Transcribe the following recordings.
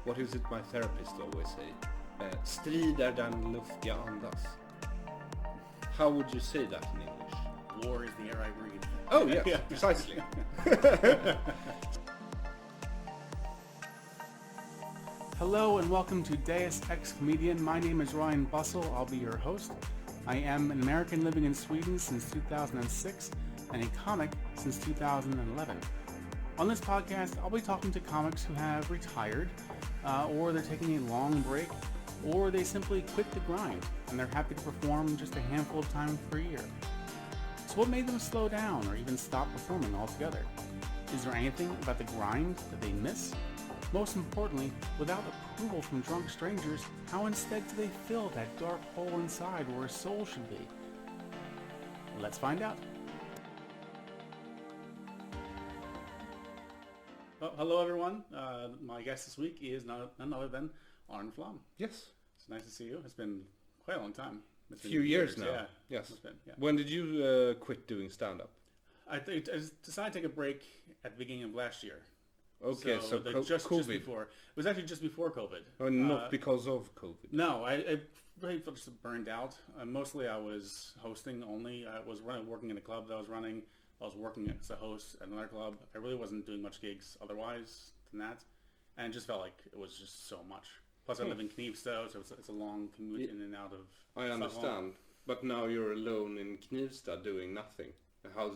what is it my therapist always say? Strider den luftiga andas. How would you say that in English? War is the air I breathe. Oh yes, yeah. Precisely. Hello and welcome to Deus Ex Comedian. My name is Ryan Bussell. I'll be your host. I am an American living in Sweden since 2006 and a comic since 2011. On this podcast, I'll be talking to comics who have retired, or they're taking a long break, or they simply quit the grind and they're happy to perform just a handful of times per year. So what made them slow down or even stop performing altogether? Is there anything about the grind that they miss? Most importantly, without approval from drunk strangers, how instead do they fill that dark hole inside where a soul should be? Let's find out. Well, hello everyone. My guest this week is none other than Aron Flam. Yes. It's nice to see you. It's been quite a long time. A few years now. Yeah. Yes. It's been, yeah. When did you quit doing stand-up? I decided to take a break at the beginning of last year. Okay, so just COVID. before. It was actually just before COVID. Oh, not because of COVID. No, I really felt just burned out. Mostly I was hosting only. I was working in a club that I was running. I was working as a host at another club. I really wasn't doing much gigs otherwise than that. And it just felt like it was just so much. Plus I live in Knivsta, so it's a long commute in and out of I understand. Stockholm. But now you're alone in Knivsta doing nothing. How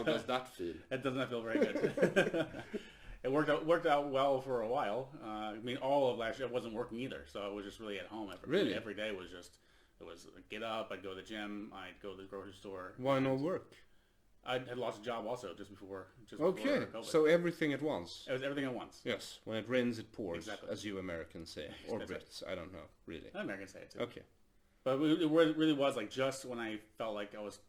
does that feel? It does not feel very good. It worked out well for a while. I mean, all of last year I wasn't working either, so I was just really at home. Every day was get up, I'd go to the gym, I'd go to the grocery store. Why not work? I had lost a job also just before okay, COVID. So everything at once. It was everything at once. Yes, when it rains it pours, exactly. as you Americans say, or Brits. I don't know, really. Americans say it too. Okay. But it really was like just when I felt like I was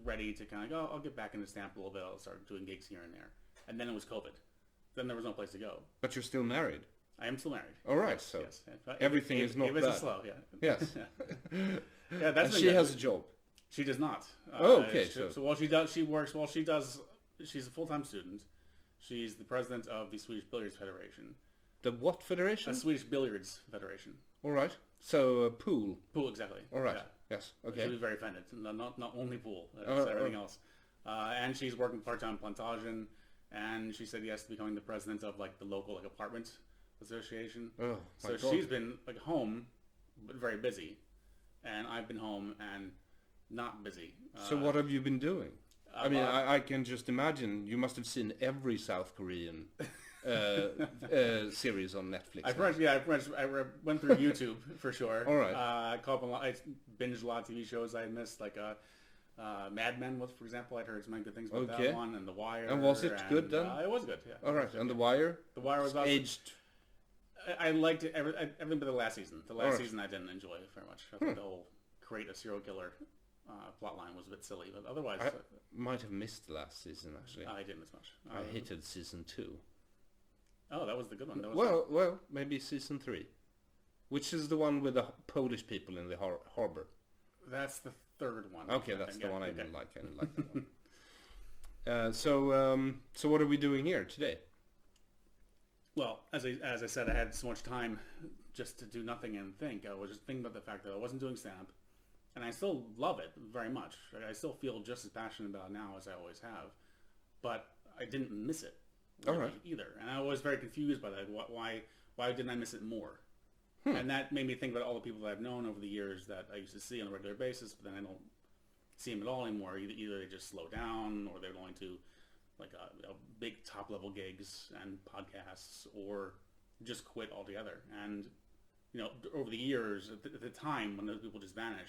ready to kind of go, I'll get back into stand-up a little bit, I'll start doing gigs here and there. And then it was COVID. Then there was no place to go. But you're still married? I am still married. All right, so yes. everything is not bad. It's slow, yeah. Yes. Yeah, that's and she has a job? She does not. Okay. So while she does, she works. While she does, she's a full-time student. She's the president of the Swedish Billiards Federation. The what federation? The Swedish Billiards Federation. All right. So pool. Pool, exactly. All right. Yeah. Yes. Okay. She was very offended. Not only pool, everything else. And she's working part-time Plantagen, and she said yes to becoming the president of like the local apartment association. Oh, so she's been like home, but very busy, and I've been home and not busy. So what have you been doing? I mean, I can just imagine you must have seen every South Korean series on Netflix. I went through YouTube for sure. All right. I binged a lot of TV shows I had missed, like Mad Men, for example. I'd heard so many good things about that one, and The Wire. And was it good then? It was good, yeah. All right, and The Wire? The Wire was aged. I liked it, everything but the last season. The last season I didn't enjoy very much. I thought the whole create a serial killer plot line was a bit silly, but otherwise... I might have missed the last season, actually. I didn't miss much. I hated season 2. Oh, that was the good one. Well, maybe season 3. Which is the one with the Polish people in the harbor? That's the third one. Okay, that's the one I didn't like. I didn't like that one. So what are we doing here today? Well, as I said, I had so much time just to do nothing and think. I was just thinking about the fact that I wasn't doing stand-up, and I still love it very much. I still feel just as passionate about it now as I always have, but I didn't miss it really either. And I was very confused by that. Why didn't I miss it more? And that made me think about all the people that I've known over the years that I used to see on a regular basis, but then I don't see them at all anymore. Either they just slow down, or they're going to like big top-level gigs and podcasts, or just quit altogether. And over the years, at the time when those people just vanish,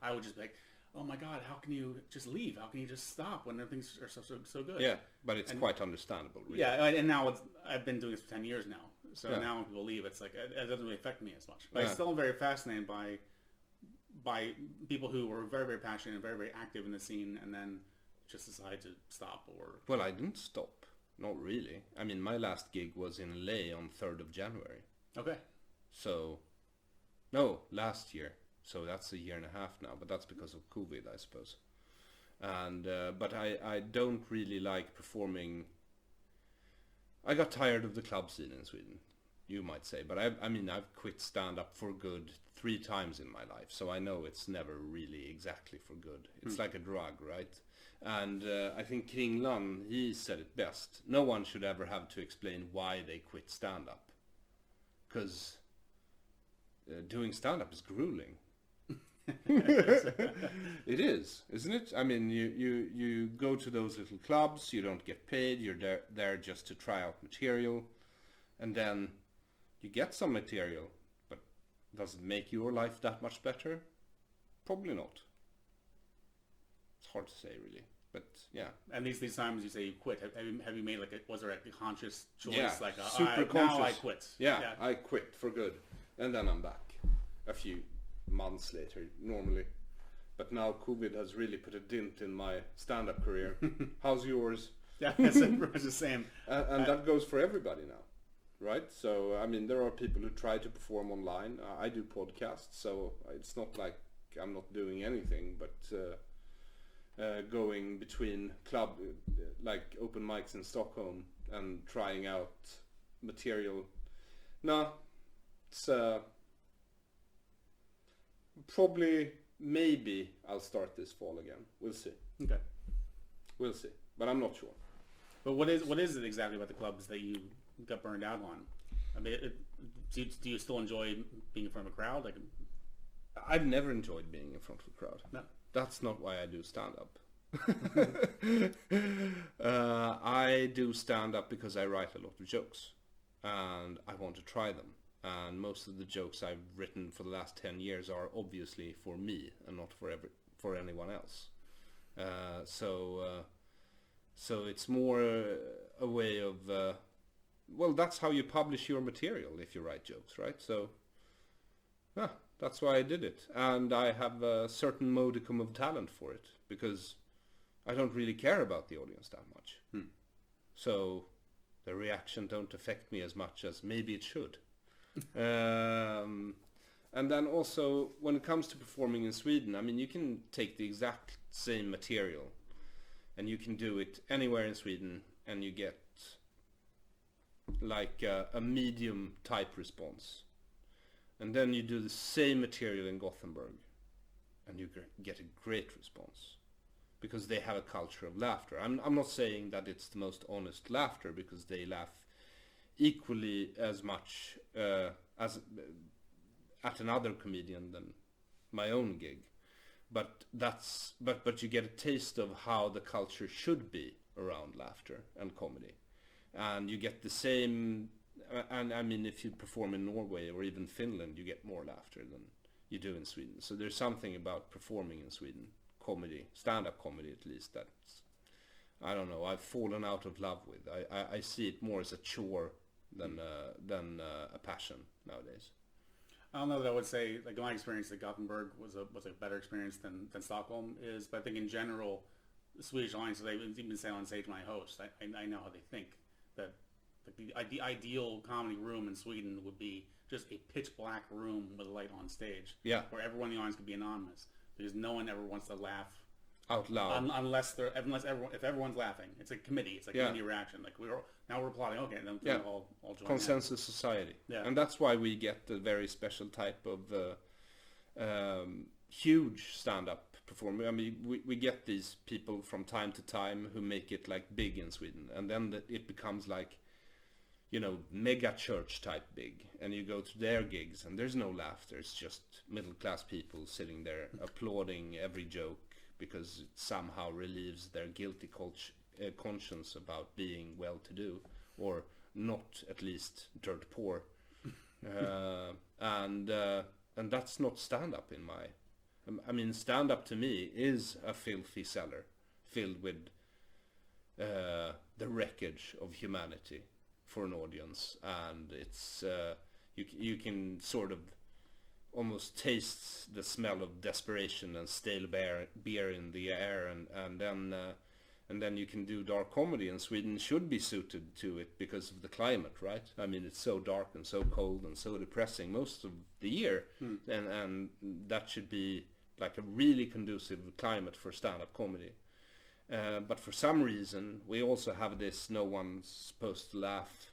I would just be like, oh my God, how can you just leave? How can you just stop when things are so good? Yeah, but it's quite understandable, really. Yeah, and now I've been doing this for 10 years now. So now when people leave, it's like, it doesn't really affect me as much. But I still am very fascinated by people who were very, very passionate and very, very active in the scene, and then just decide to stop. Well, I didn't stop. Not really. I mean, my last gig was in LA on 3rd of January. Okay. So, no, last year. So that's a year and a half now, but that's because of COVID, I suppose. And but I don't really like performing. I got tired of the club scene in Sweden. you might say, but I've quit stand-up for good 3 times in my life, so I know it's never really exactly for good. It's like a drug, right? And I think King Lund, he said it best. No one should ever have to explain why they quit stand-up, because doing stand-up is grueling. It is, isn't it? I mean, you go to those little clubs, you don't get paid, you're there just to try out material, and then you get some material, but does it make your life that much better? Probably not. It's hard to say, really, but yeah. And these times you say you quit, have you made was there a conscious choice? Yeah, Super conscious. Now I quit. Yeah, I quit for good, and then I'm back a few months later, normally. But now COVID has really put a dent in my stand-up career. How's yours? Yeah, it's the same. And that goes for everybody now, right? So, I mean, there are people who try to perform online. I do podcasts, so it's not like I'm not doing anything, but going between club, like open mics in Stockholm and trying out material. No, it's probably, maybe I'll start this fall again. We'll see. Okay. We'll see, but I'm not sure. But what is it exactly about the clubs that you got burned out on? I mean, do you still enjoy being in front of a crowd? Like, I've never enjoyed being in front of a crowd. No. That's not why I do stand-up. I do stand-up because I write a lot of jokes, and I want to try them. And most of the jokes I've written for the last 10 years are obviously for me and not for anyone else. So it's more a way of, well, that's how you publish your material if you write jokes, right? So, yeah, that's why I did it. And I have a certain modicum of talent for it, because I don't really care about the audience that much. So the reaction don't affect me as much as maybe it should. And then also, when it comes to performing in Sweden, I mean, you can take the exact same material and you can do it anywhere in Sweden, and you get like a medium type response. And then you do the same material in Gothenburg and you get a great response, because they have a culture of laughter. I'm not saying that it's the most honest laughter, because they laugh equally as much as at another comedian than my own gig. But you get a taste of how the culture should be around laughter and comedy. And you get the same, and I mean, if you perform in Norway or even Finland, you get more laughter than you do in Sweden. So there's something about performing in Sweden, comedy, stand-up comedy at least, that's, I don't know, I've fallen out of love with. I see it more as a chore than a passion nowadays. I don't know that I would say, like, my experience at Gothenburg was a better experience than Stockholm is, but I think in general, the Swedish audience, so they even say on stage when I host, I know how they think, that the ideal comedy room in Sweden would be just a pitch black room with a light on stage. Yeah. Where everyone in the audience could be anonymous, because no one ever wants to laugh out loud unless everyone's laughing. It's a committee. It's like a committee reaction. Like we're applauding. Okay, and then all join consensus in. Society. Yeah. And that's why we get the very special type of huge stand-up performer. I mean, we get these people from time to time who make it like big in Sweden, and then it becomes like, you know, mega church type big, and you go to their gigs and there's no laughter. It's just middle class people sitting there applauding every joke, because it somehow relieves their guilty conscience about being well-to-do, or not at least dirt poor. And that's not stand-up in my... I mean, stand-up to me is a filthy cellar filled with the wreckage of humanity for an audience, and it's you can sort of almost taste the smell of desperation and stale beer in the air, and then you can do dark comedy, and Sweden should be suited to it because of the climate, right? I mean, it's so dark and so cold and so depressing most of the year, and that should be like a really conducive climate for stand-up comedy. But for some reason, we also have this no one's supposed to laugh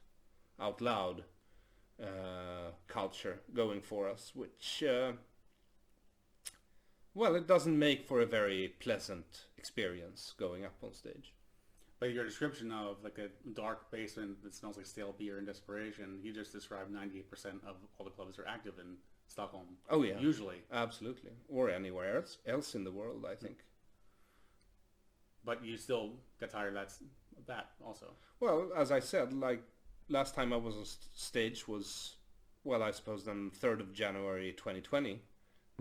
out loud culture going for us, which well, it doesn't make for a very pleasant experience going up on stage. But your description of like a dark basement that smells like stale beer and desperation, you just described 98% of all the clubs that are active in Stockholm. Oh yeah, usually, absolutely, or anywhere else in the world, I think. But you still get tired of that also. Well, as I said, like last time I was on stage was, well, I suppose then 3rd of January 2020,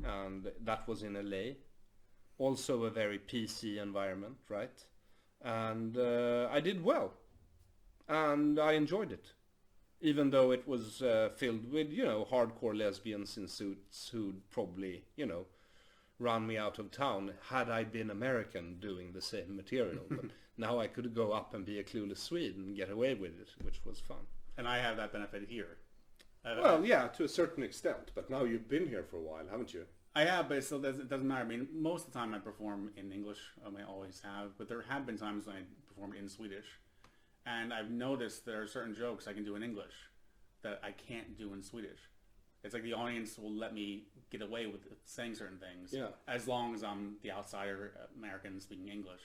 and that was in LA. Also a very PC environment, right? And I did well, and I enjoyed it, even though it was filled with, you know, hardcore lesbians in suits who'd probably, you know, run me out of town had I been American doing the same material. But now I could go up and be a clueless Swede and get away with it, which was fun. And I have that benefit here. Well, yeah, to a certain extent, but now you've been here for a while, haven't you? I have, but it still doesn't matter. I mean, most of the time I perform in English. I always have, but there have been times when I performed in Swedish, and I've noticed there are certain jokes I can do in English that I can't do in Swedish. It's like the audience will let me get away with saying certain things, as long as I'm the outsider American speaking English.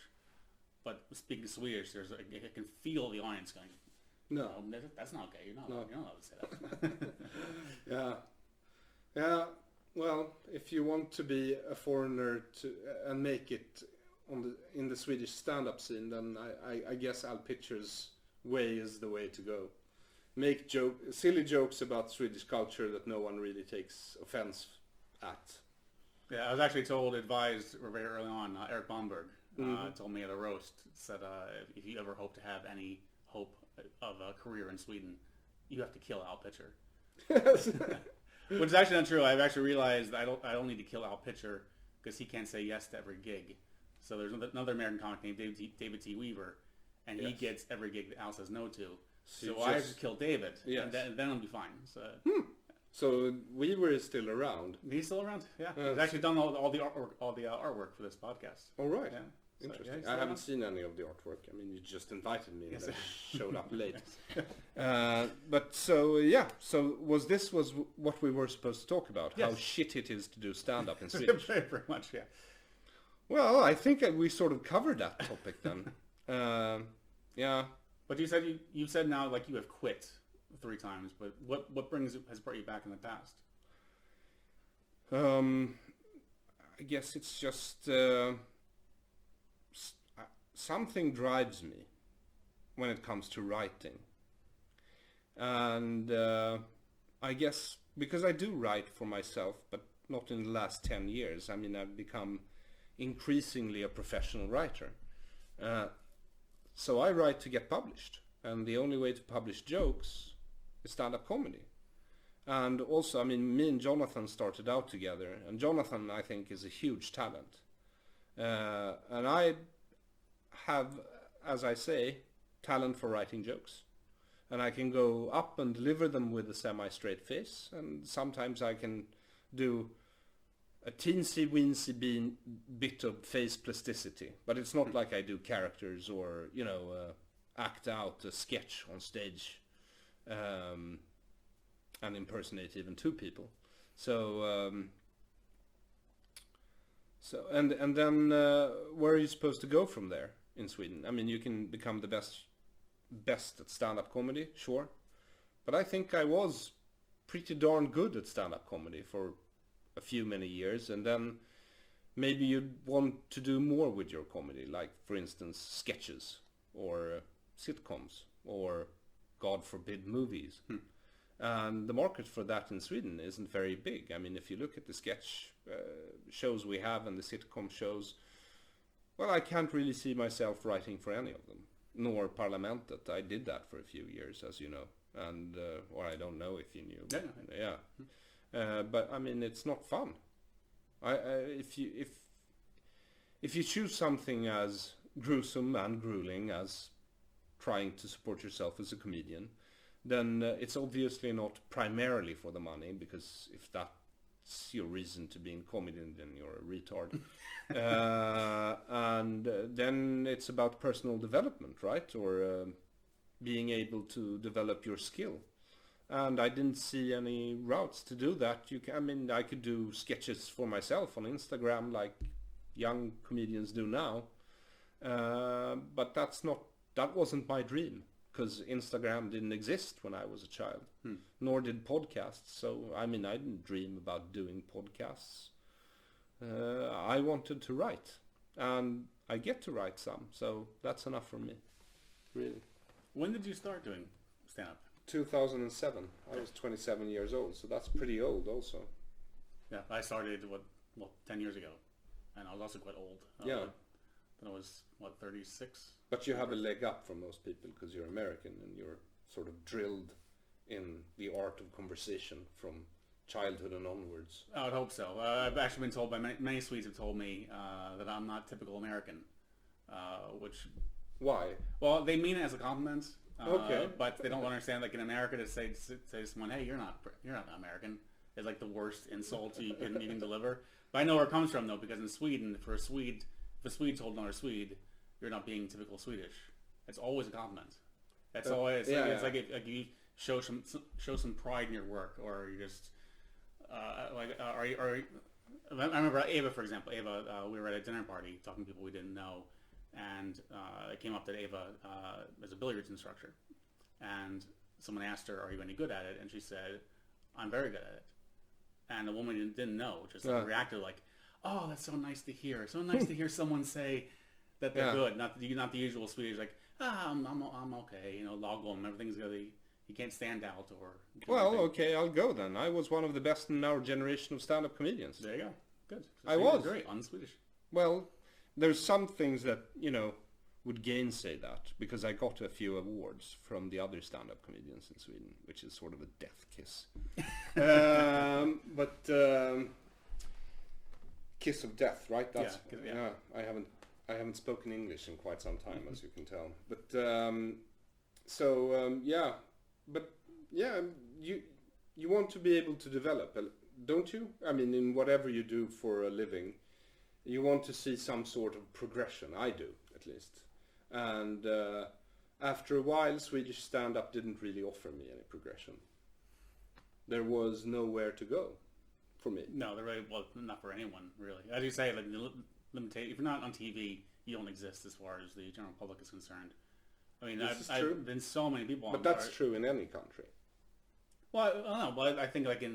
But speaking Swedish, I can feel the audience going, "No, that's not okay. You're not allowed to say that." Yeah. Well, if you want to be a foreigner and make it in the Swedish stand-up scene, then I guess Al Pitcher's way is the way to go. Make silly jokes about Swedish culture that no one really takes offense at. Yeah, I was actually advised very early on. Eric Bomberg told me at a roast, said if you ever hope to have any hope of a career in Sweden, you have to kill Al Pitcher. Which is actually not true. I've actually realized I don't need to kill Al Pitcher because he can't say yes to every gig. So there's another American comic named David T. Weaver, and he gets every gig that Al says no to. So I have to kill David, and then I'll be fine. So Weaver is still around. He's still around. Yeah, he's actually done all the artwork for this podcast. All right. Yeah. Interesting. I haven't seen any of the artwork. I mean, you just invited me and I showed up late. But so was what we were supposed to talk about? Yes. How shit it is to do stand-up in Swedish. Very much, yeah. Well, I think we sort of covered that topic then. Yeah. But you said now like you have quit 3 times. But what has brought you back in the past? I guess it's just. Something drives me when it comes to writing, and I guess because I do write for myself, but not in the last 10 years. I mean, I've become increasingly a professional writer, so I write to get published, and the only way to publish jokes is stand-up comedy. And also, I mean, me and Jonathan started out together, and Jonathan, I think, is a huge talent, and I have, as I say, talent for writing jokes, and I can go up and deliver them with a semi-straight face, and sometimes I can do a teensy-weensy bit of face plasticity, but it's not like I do characters or, you know, act out a sketch on stage and impersonate even 2 people. So and then where are you supposed to go from there in Sweden? I mean, you can become the best at stand-up comedy, sure, but I think I was pretty darn good at stand-up comedy for many years, and then maybe you'd want to do more with your comedy, like for instance sketches or sitcoms or, God forbid, movies. And the market for that in Sweden isn't very big. I mean, if you look at the sketch shows we have and the sitcom shows, well, I can't really see myself writing for any of them, nor Parlamentet. I did that for a few years, as you know, and or I don't know if you knew. Yeah. But I mean, it's not fun. If you choose something as gruesome and grueling as trying to support yourself as a comedian, then it's obviously not primarily for the money, because if that's your reason to be in comedy, then you're a retard. And then it's about personal development, right? Or being able to develop your skill. And I didn't see any routes to do that. I could do sketches for myself on Instagram like young comedians do now. But that wasn't my dream, because Instagram didn't exist when I was a child, nor did podcasts. So, I didn't dream about doing podcasts. I wanted to write, and I get to write some, so that's enough for me, really. When did you start doing stand-up? 2007. I was 27 years old, so that's pretty old also. Yeah, I started 10 years ago, and I was also quite old. Yeah. Then I was 36. But you have a leg up from most people because you're American and you're sort of drilled in the art of conversation from childhood and onwards. I would hope so. I've actually been told by many Swedes have told me that I'm not typical American, which... Why? Well, they mean it as a compliment. Okay. But they don't understand, like in America, to say to someone, "Hey, you're not American," is like the worst insult you can deliver. But I know where it comes from though, because in Sweden, if a Swede told another Swede, "You're not being typical Swedish," it's always a compliment. That's always it's like if you show some pride in your work, or you just I remember Ava, for example. Ava, we were at a dinner party talking to people we didn't know. And it came up that Ava is a billiards instructor. And someone asked her, "Are you any good at it?" And she said, "I'm very good at it." And the woman didn't know, just reacted like, "Oh, that's so nice to hear. So nice to hear someone say that they're good." Not the usual Swedish, like, I'm okay, lagom, everything's good. You can't stand out or... Well, okay, I'll go then. I was one of the best in our generation of stand-up comedians. There you go. Good. So I was. Very un-Swedish. Well... There's some things that, would gainsay that, because I got a few awards from the other stand-up comedians in Sweden, which is sort of a death kiss. But kiss of death, right? That's, yeah. I haven't spoken English in quite some time, as you can tell. But you want to be able to develop, don't you? In whatever you do for a living. You want to see some sort of progression. I do, at least. And after a while, Swedish stand-up didn't really offer me any progression. There was nowhere to go for me. No, there really was not for anyone, really. As you say, like, if you're not on TV, you don't exist as far as the general public is concerned. I've been so many people on. But that's true in any country. Well, I don't know. But I think, like, at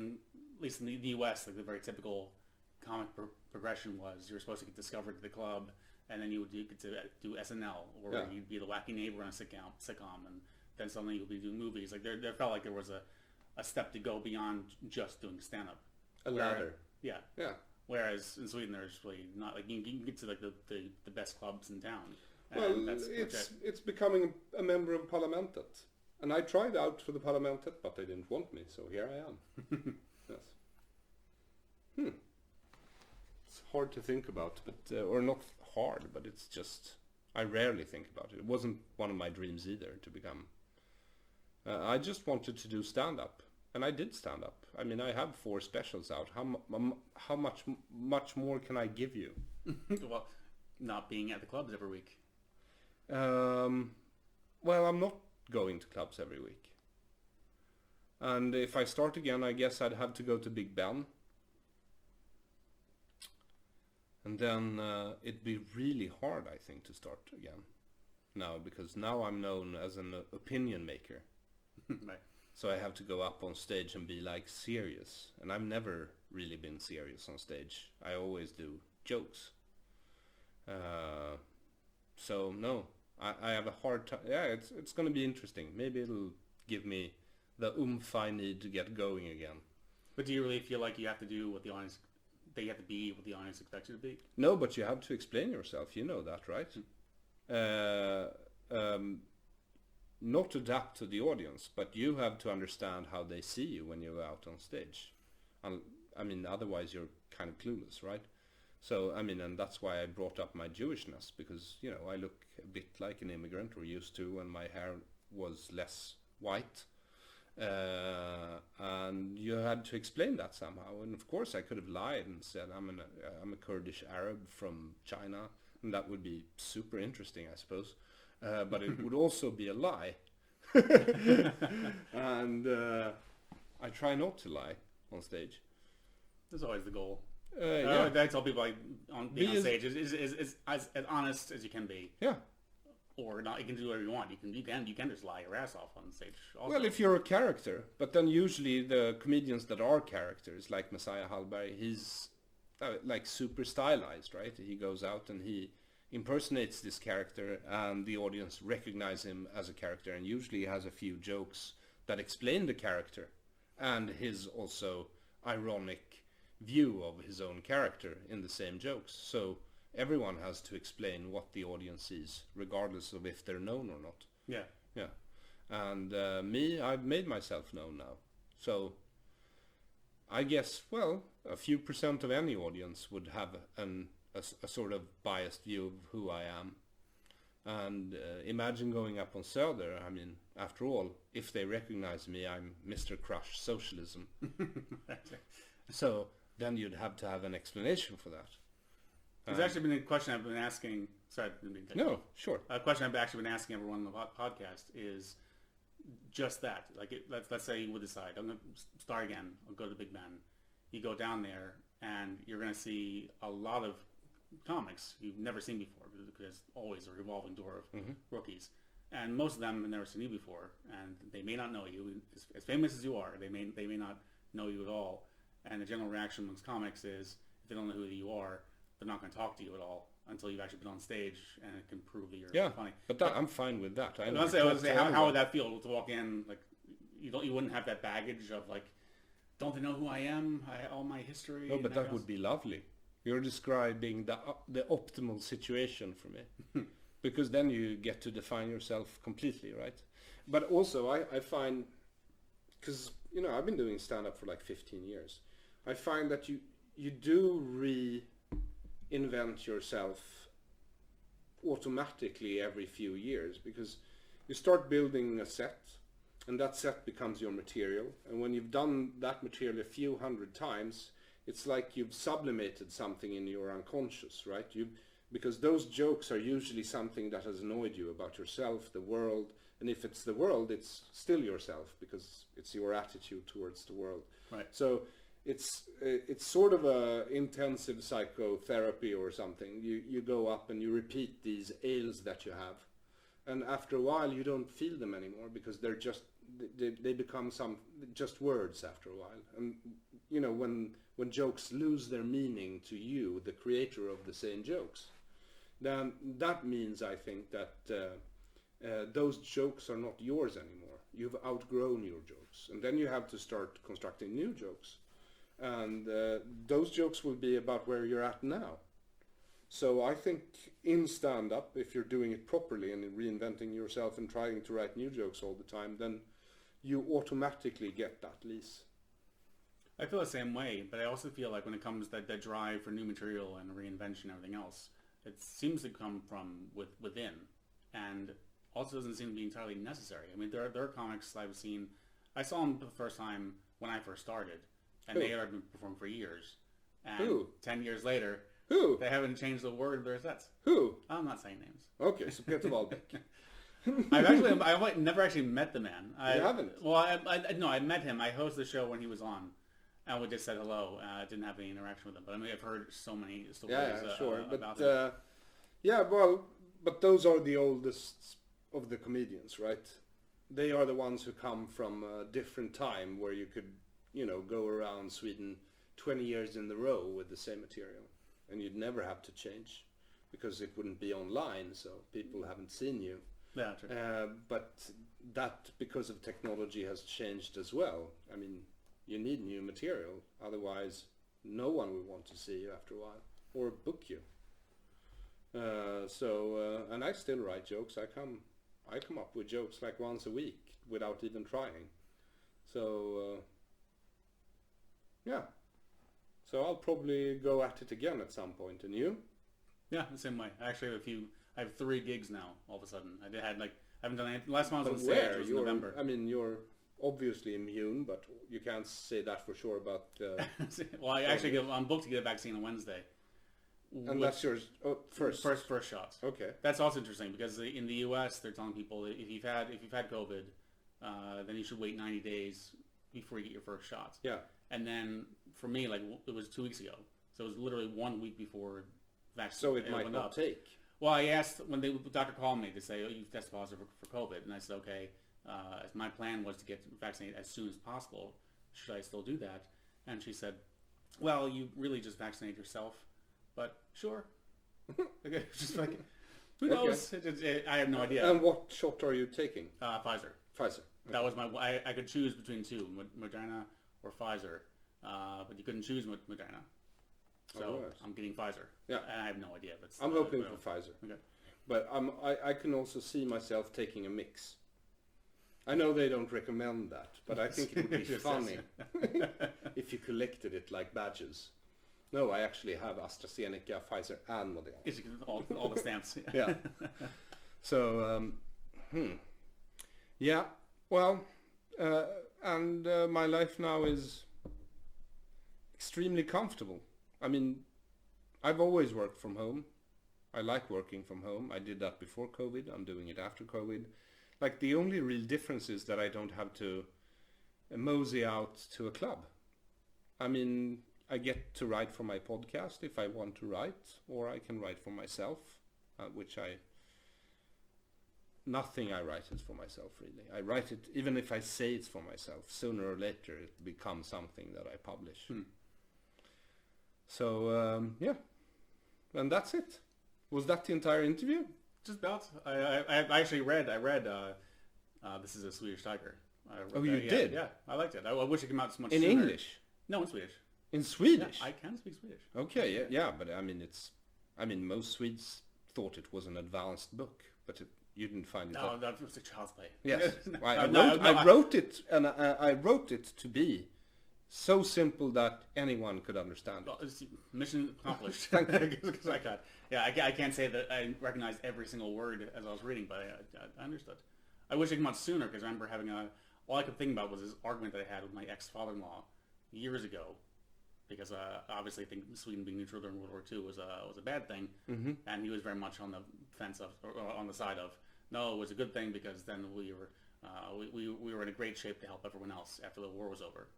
least in the U.S., like the very typical comic progression was you were supposed to get discovered at the club, and then you would get to do SNL, or you'd be the wacky neighbor on a sitcom, and then suddenly you'd be doing movies. Like there felt like there was a step to go beyond just doing stand-up. A ladder. Yeah. Yeah. Whereas in Sweden, there's really not, like, you can get to like the best clubs in town. Well, it's becoming a member of Parlamentet, and I tried out for the Parlamentet, but they didn't want me, so here I am. Yes. It's hard to think about, but or not hard, but it's just I rarely think about it. It wasn't one of my dreams either to become. I just wanted to do stand-up, and I did stand-up. I have 4 specials out. How much more can I give you? Well, not being at the clubs every week. Well, I'm not going to clubs every week, and if I start again, I guess I'd have to go to Big Ben. And then it'd be really hard, I think, to start again now, because now I'm known as an opinion maker. Right. So I have to go up on stage and be like serious, and I've never really been serious on stage. I always do jokes. So no, I have a hard time. Yeah, it's going to be interesting. Maybe it'll give me the oomph I need to get going again. But do you really feel like you have to do what the audience? They have to be what the audience expects you to be? No, but you have to explain yourself. You know that, right? Not adapt to the audience, but you have to understand how they see you when you're out on stage. Otherwise you're kind of clueless, right? So, and that's why I brought up my Jewishness, because, I look a bit like an immigrant, or used to, when my hair was less white. And you had to explain that somehow, and of course I could have lied and said I'm a Kurdish Arab from China, and that would be super interesting, I suppose, but it would also be a lie. And I try not to lie on stage. That's always the goal. Yeah. I tell people being on stage is as honest as you can be. Yeah. Or not, you can do whatever you want. You can just lie your ass off on stage. Also. Well, if you're a character, but then usually the comedians that are characters, like Messiah Hallberg, he's like super stylized, right? He goes out and he impersonates this character, and the audience recognize him as a character, and usually he has a few jokes that explain the character and his also ironic view of his own character in the same jokes. So everyone has to explain what the audience sees, regardless of if they're known or not. Yeah. Yeah. And me, I've made myself known now. So I guess, well, a few % of any audience would have a sort of biased view of who I am. And imagine going up on Söder. I mean, after all, if they recognize me, I'm Mr. Crush Socialism. So then you'd have to have an explanation for that. There's actually been a question I've been asking. Sorry, no, sure. A question I've actually been asking everyone on the podcast is just that. Like, let's say you would decide, I'm going to start again. I'll go to Big Ben. You go down there, and you're going to see a lot of comics you've never seen before, because there's always a revolving door of rookies. And most of them have never seen you before, and they may not know you. As famous as you are, they may not know you at all. And the general reaction amongst comics is, if they don't know who you are, they're not going to talk to you at all until you've actually been on stage and it can prove that you're funny. But I'm fine with that. I would say how would that feel to walk in, like, you wouldn't have that baggage of, like, don't they know who I am? All my history. No, but that would be lovely. You're describing the optimal situation for me, because then you get to define yourself completely, right? But also, I find, because I've been doing stand-up for like 15 years. I find that you do reinvent yourself automatically every few years, because you start building a set, and that set becomes your material. And when you've done that material a few hundred times, it's like you've sublimated something in your unconscious, right? Because those jokes are usually something that has annoyed you about yourself, the world, and if it's the world, it's still yourself, because it's your attitude towards the world. Right. So it's sort of a intensive psychotherapy or something. You go up and you repeat these ails that you have, and after a while you don't feel them anymore, because they're just they become just words after a while. And when jokes lose their meaning to you, the creator of the same jokes, then that means, I think, that those jokes are not yours anymore. You've outgrown your jokes, and then you have to start constructing new jokes, and those jokes will be about where you're at now. So I think in stand-up, if you're doing it properly and reinventing yourself and trying to write new jokes all the time, then you automatically get that lease. I feel the same way, but I also feel like when it comes to that drive for new material and reinvention and everything else, it seems to come from within, and also doesn't seem to be entirely necessary. I mean, there are comics I saw them for the first time when I first started, and they had been performing for years. And 10 years later, they haven't changed the word of their sets. Who? I'm not saying names. Okay, so Peter Wahlbeck. I've never actually met the man. You haven't? Well, I met him. I hosted the show when he was on, and we just said hello. I didn't have any interaction with him, but I mean, I've heard so many stories about him. But those are the oldest of the comedians, right? They are the ones who come from a different time where you could, go around Sweden 20 years in a row with the same material, and you'd never have to change, because it wouldn't be online, so people haven't seen you. Yeah, true. But that, because of technology, has changed as well. I mean, you need new material, otherwise no one will want to see you after a while or book you. And I still write jokes. I come up with jokes like once a week without even trying. So so I'll probably go at it again at some point. And you? Yeah, the same way. I actually I have 3 gigs now. All of a sudden, I haven't done anything. Last month was on stage was November. I mean, you're obviously immune, but you can't say that for sure about. Well, I'm booked to get a vaccine on Wednesday. And that's yours first shot. Okay. That's also interesting, because in the U.S. they're telling people that if you've had COVID, then you should wait 90 days before you get your first shot. Yeah. And then for me, like it was 2 weeks ago, so it was literally 1 week before vaccine. So it might went not up. take. Well, I asked when the doctor called me to say, "Oh, you tested positive for COVID," and I said, "Okay." My plan was to get vaccinated as soon as possible. Should I still do that? And she said, "Well, you really just vaccinate yourself, but sure." Okay, just like, who knows? I have no idea. And what shot are you taking? Pfizer. Pfizer. That was my. I could choose between two, Moderna or Pfizer, but you couldn't choose Moderna. So right. I'm getting Pfizer. Yeah. And I have no idea if it's. I'm hoping for Pfizer. Okay. But I can also see myself taking a mix. I know they don't recommend that, but I think it would be funny if you collected it like badges. No, I actually have AstraZeneca, Pfizer, and Moderna. All the stamps. Yeah. So, yeah. Well, and my life now is extremely comfortable. I mean, I've always worked from home. I like working from home. I did that before COVID. I'm doing it after COVID. Like, the only real difference is that I don't have to mosey out to a club. I mean, I get to write for my podcast if I want to write, or I can write for myself, nothing I write is for myself, really. I write it, even if I say it's for myself, sooner or later it becomes something that I publish. So, yeah. And that's it. Was that the entire interview? Just about. I actually read. This is a Swedish Tiger. Did? Yeah, I liked it. I wish it came out so much in sooner. English? No, in Swedish. In Swedish? Yeah, I can speak Swedish. Okay, yeah, but I mean, most Swedes thought it was an advanced book, but you didn't find it. No, that was a child's play. Yes, No, I wrote it, and I wrote it to be so simple that anyone could understand it. Well, it's mission accomplished. Thank you. I can't say that I recognized every single word as I was reading, but I understood. I wish it came out sooner, because I remember having all I could think about was this argument that I had with my ex-father-in-law years ago, because obviously I think Sweden being neutral during World War II was a bad thing, and he was very much on the fence of, or on the side of, no, it was a good thing because then we were in a great shape to help everyone else after the war was over.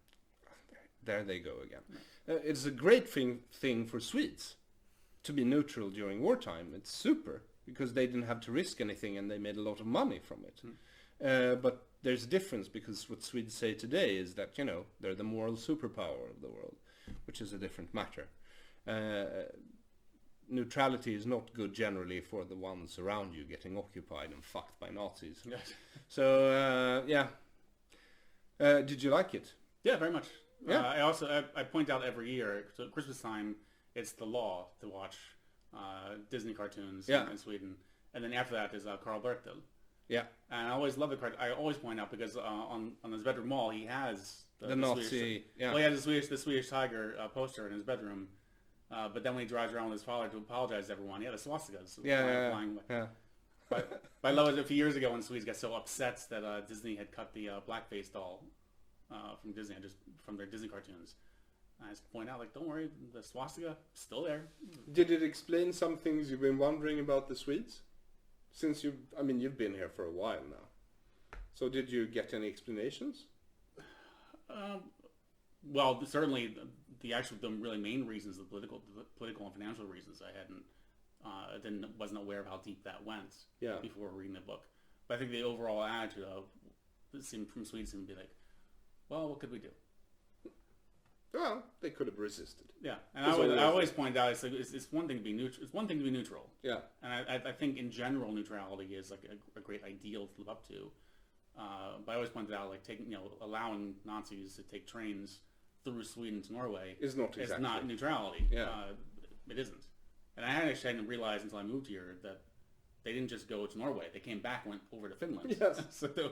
There they go again. It's a great thing for Swedes to be neutral during wartime. It's super, because they didn't have to risk anything and they made a lot of money from it. But there's a difference, because what Swedes say today is that, they're the moral superpower of the world, which is a different matter. Neutrality is not good generally for the ones around you getting occupied and fucked by Nazis. Yes. So, yeah. Did you like it? Yeah, very much. Yeah. I point out every year, so at Christmas time, it's the law to watch Disney cartoons in Sweden, and then after that is Karl Bertil. Yeah. And I always love the card. I always point out, because on his bedroom wall he has the Nazi. Swedish, yeah. Well, he has the Swedish Tiger poster in his bedroom. But then when he drives around with his father to apologize to everyone, the swastikas flying. Yeah. But I love it. A few years ago, when Swedes got so upset that Disney had cut the blackface doll from Disney, just from their Disney cartoons, I just point out, like, don't worry, the swastika still there. Did it explain some things you've been wondering about the Swedes? Since you've been here for a while now. So did you get any explanations? Well, certainly the really main reasons, the political and financial reasons, wasn't aware of how deep that went before reading the book. But I think the overall attitude from Swedes seemed to be like, well, what could we do? Well, they could have resisted. Yeah, and I always point out it's one thing to be neutral. It's one thing to be neutral. Yeah, and I think in general neutrality is like a great ideal to live up to. But I always pointed out, like, allowing Nazis to take trains through Sweden to Norway is not neutrality. Yeah, it isn't. And I actually hadn't realized until I moved here that they didn't just go to Norway. They came back, went over to Finland. Yes. So they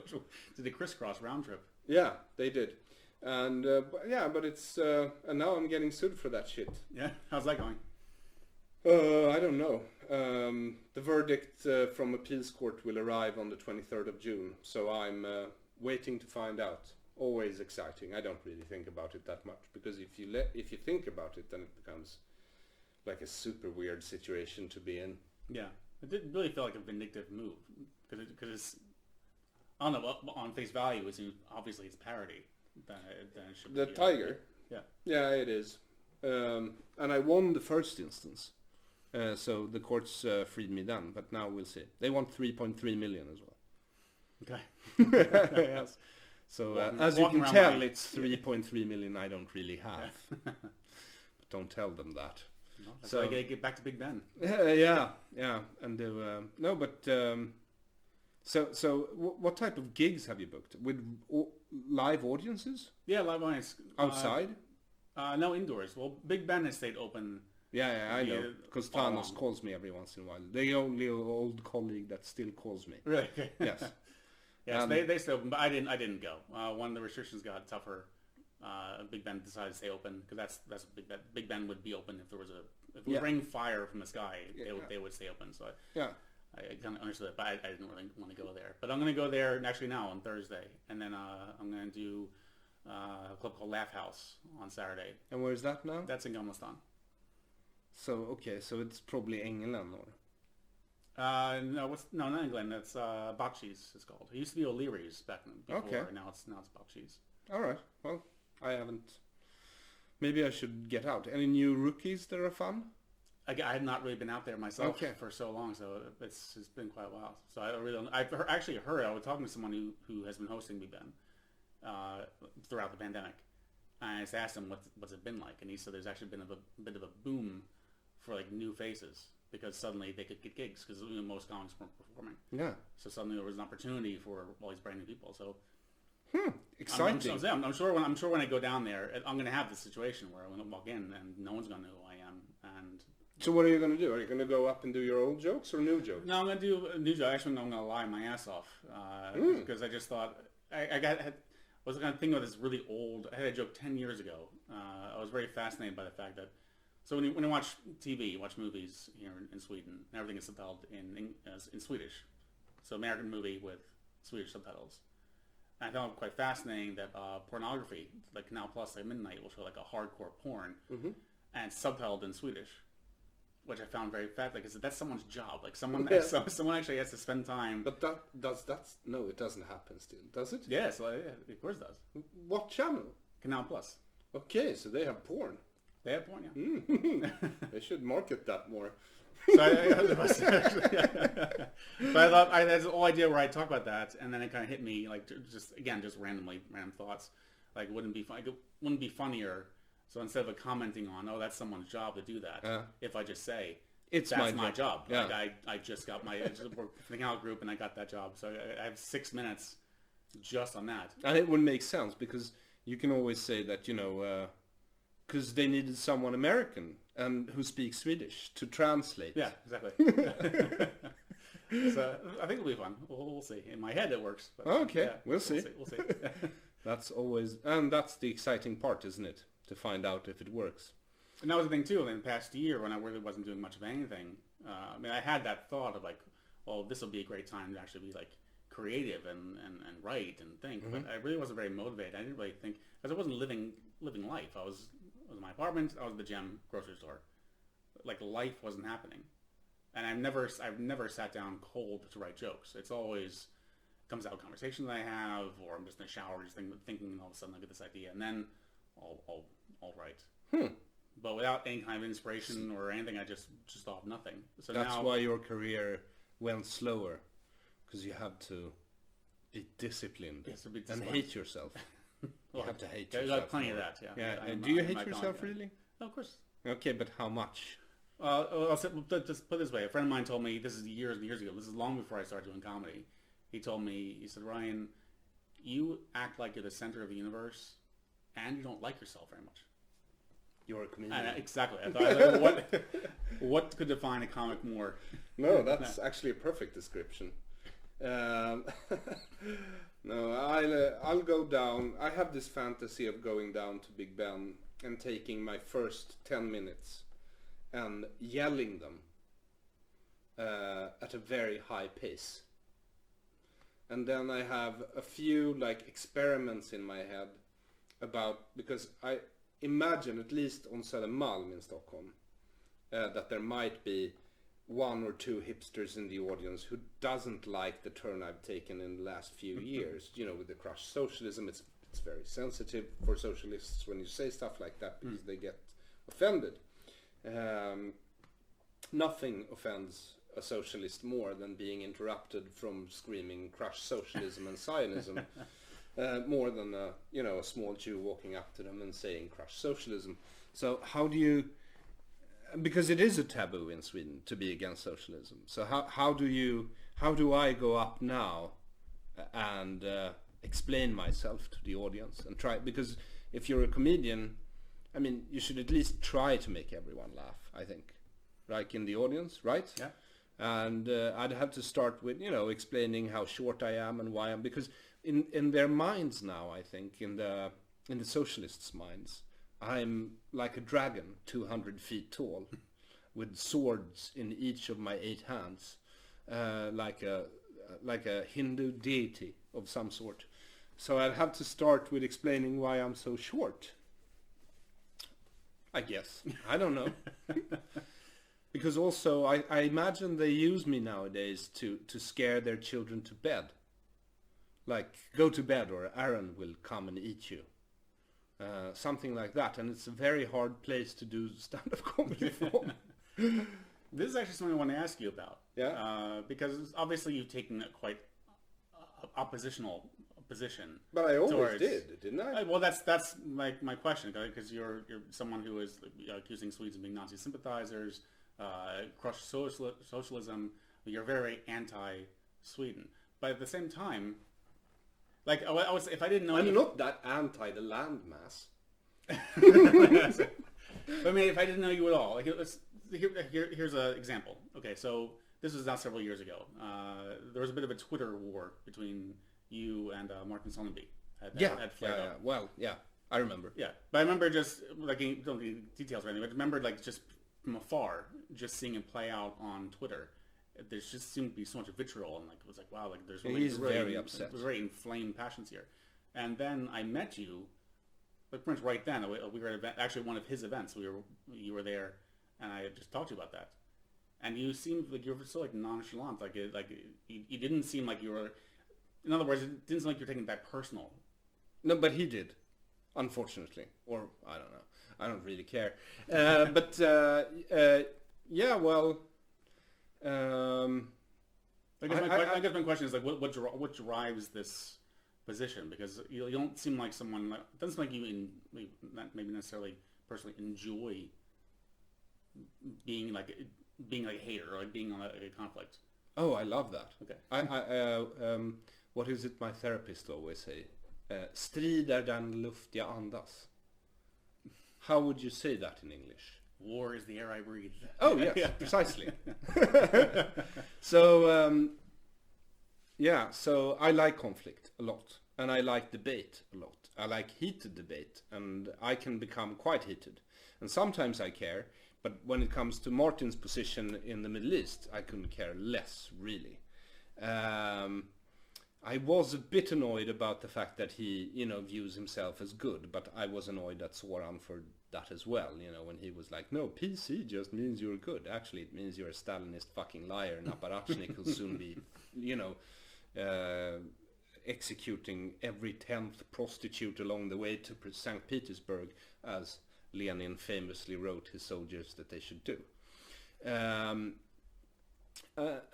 did a crisscross round trip. Yeah, they did. And but it's and now I'm getting sued for that shit. Yeah, how's that going? I don't know. The verdict from appeals court will arrive on the 23rd of June, so I'm waiting to find out. Always exciting. I don't really think about it that much, because if you think about it, then it becomes like a super weird situation to be in. Yeah, it didn't really feel like a vindictive move, because it's, I don't know, on face value, it seems obviously it's parody. then it should The be, tiger? Yeah. Yeah, it is. And I won the first instance. So the courts freed me then, but now we'll see. They want 3.3 million as well. Okay. Yes. So Walking- as you walking can around tell, my- it's 3.3 million I don't really have. But don't tell them that. No, that's So- why I gotta get back to Big Ben. Yeah, and do no, but so what type of gigs have you booked with live audiences Yeah, live audience. outside? No, indoors. Well, Big Ben has stayed open. Yeah, I know, Yeah, because all Thanos along. calls me every once in a while. The only old colleague that still calls me. Really? Yes. Yes, they stayed open, but I didn't go. When the restrictions got tougher, Big Ben decided to stay open because that's Big Ben would be open if there was if it was raining fire from the sky. They would stay open. So I kind of understood it, but I didn't really want to go there. But I'm going to go there actually now on Thursday, and then I'm going to do a club called Laugh House on Saturday. And where is that now? That's in Gamlastan. So okay, so it's probably England or No, not England. That's Bakshis. It's called. It used to be O'Leary's back before. Okay. Now it's Bakshis. all right. Well, I haven't. Maybe I should get out. Any new rookies that are fun? I had not really been out there myself Okay. for so long, so it's been quite a while. So I really don't. I've actually heard. I was talking to someone who has been hosting Big Ben throughout the pandemic, and I just asked him what's it been like, and he said there's actually been a bit of a boom for like new faces because suddenly they could get gigs because most comics weren't performing. Yeah. So suddenly there was an opportunity for all these brand new people. So Exciting. I'm sure when I go down there, I'm going to have this situation where I'm going to walk in and no one's going to know who I am. And So what are you going to do? Are you going to go up and do your old jokes or new jokes? no, I'm going to do a new joke. Actually, I'm going to lie my ass off because I just thought I was going to think of this really old. I had a joke 10 years ago. I was very fascinated by the fact that so when you watch TV, you watch movies here in Sweden, everything is subtitled in Swedish. So American movie with Swedish subtitles. And I found it quite fascinating that pornography, like Canal Plus, like Midnight, will show like a hardcore porn, and it's subtitled in Swedish, which I found very fascinating because that's someone's job. Like someone actually has to spend time. But no, it doesn't happen still, does it? Yeah, so yeah, of course it does. What channel? Canal Plus. Okay, so they have porn. They have porn, yeah. They should market that more. So but I thought that's the whole idea where I talk about that, and then it kind of hit me like just random thoughts. Like wouldn't it be funnier? So instead of commenting on, oh, that's someone's job to do that, if I just say It's that's my job. Yeah. Like I just got I just worked for the Canal Group and I got that job. So I have 6 minutes just on that. And it would make sense because you can always say that, because they needed someone American and who speaks Swedish to translate. Yeah, exactly. So I think it'll be fun. We'll see. In my head, it works. But Okay, yeah, we'll see. We'll see. That's the exciting part, isn't it? To find out if it works. And that was the thing too. In the past year, when I really wasn't doing much of anything, I had that thought of like, well, this will be a great time to actually be like creative and write and think. But I really wasn't very motivated. I didn't really think because I wasn't living life. I was in my apartment. I was at the gym, grocery store. Like life wasn't happening, and I've never sat down cold to write jokes. It's always comes out of conversations I have, or I'm just in the shower just thinking, and all of a sudden I get this idea, and then I'll write. But without any kind of inspiration or anything, I just thought of nothing. So That's now, why your career went slower, because you have to be disciplined Yes, to be and disciplined. hate yourself. You have to hate I yourself. got plenty of more. that. Yeah. Yeah. I'm- Do you I'm hate not yourself going, really? No, of course. Okay, but how much? Just put it this way. A friend of mine told me, this is years and years ago, this is long before I started doing comedy. He told me, he said, Ryan, you act like you're the center of the universe and you don't like yourself very much. You're a comedian. Exactly. I thought, what could define a comic more? No, that's actually a perfect description. No, I'll go down. I have this fantasy of going down to Big Ben and taking my first 10 minutes and yelling them at a very high pace. And then I have a few like experiments in my head about, because I imagine at least on Södermalm in Stockholm that there might be one or two hipsters in the audience who doesn't like the turn I've taken in the last few years. With the crush socialism, it's it's very sensitive for socialists when you say stuff like that because they get offended. Nothing offends a socialist more than being interrupted from screaming "crush socialism" and Zionism, more than a small Jew walking up to them and saying "crush socialism." So how do you? Because it is a taboo in Sweden to be against socialism. So how do I go up now and explain myself to the audience and try? Because if you're a comedian, I mean, you should at least try to make everyone laugh, I think, like in the audience, right? Yeah. And I'd have to start with explaining how short I am and why I'm, because in their minds now, I think in the socialists' minds, I'm like a dragon, 200 feet tall, with swords in each of my 8 hands, like a Hindu deity of some sort. So I'd have to start with explaining why I'm so short. I guess. I don't know. Because also, I imagine they use me nowadays to scare their children to bed. Like, go to bed or Aron will come and eat you. Something like that. And it's a very hard place to do stand-up comedy from. This is actually something I want to ask you about. Yeah. Because obviously you've taken a quite oppositional position. But I always did, didn't I? Well, that's my question, because you're someone who is accusing Swedes of being Nazi sympathizers, crush socialism. You're very anti-Sweden, but at the same time, like I was, if I didn't know, I'm not that anti the landmass. I mean, if I didn't know you at all, like here's an example. Okay, so this was now several years ago. There was a bit of a Twitter war between you and Martin Sonnenby at Flam. Yeah. Well, yeah, I remember. Yeah, but I remember just like don't need details or anything. But I remember like just from afar, just seeing it play out on Twitter. There just seemed to be so much vitriol, and like it was like wow, like there's really, he's very upset. There's very inflamed passions here. And then I met you, like pretty much right then. We were at actually one of his events. You were there, and I just talked to you about that. And you seemed like you were so like nonchalant, you didn't seem like you were. In other words, it didn't seem like you were taking that personal. No, but he did, unfortunately, or I don't know. I don't really care. Yeah, well. I guess my question is like, what drives this position? Because you don't seem like someone. It doesn't seem like you maybe necessarily personally enjoy being like a hater or like being on a conflict. Oh, I love that. Okay. What is it my therapist always say? Strid är den luft jag andas. How would you say that in English? War is the air I breathe. Oh, yes, precisely. So, so I like conflict a lot. And I like debate a lot. I like heated debate. And I can become quite heated. And sometimes I care. But when it comes to Martin's position in the Middle East, I couldn't care less, really. I was a bit annoyed about the fact that he, views himself as good. But I was annoyed at Soran for that as well, when he was like, no, PC just means you're good. Actually, it means you're a Stalinist fucking liar, and Apparatchik will soon be, executing every 10th prostitute along the way to St. Petersburg, as Lenin famously wrote his soldiers that they should do. And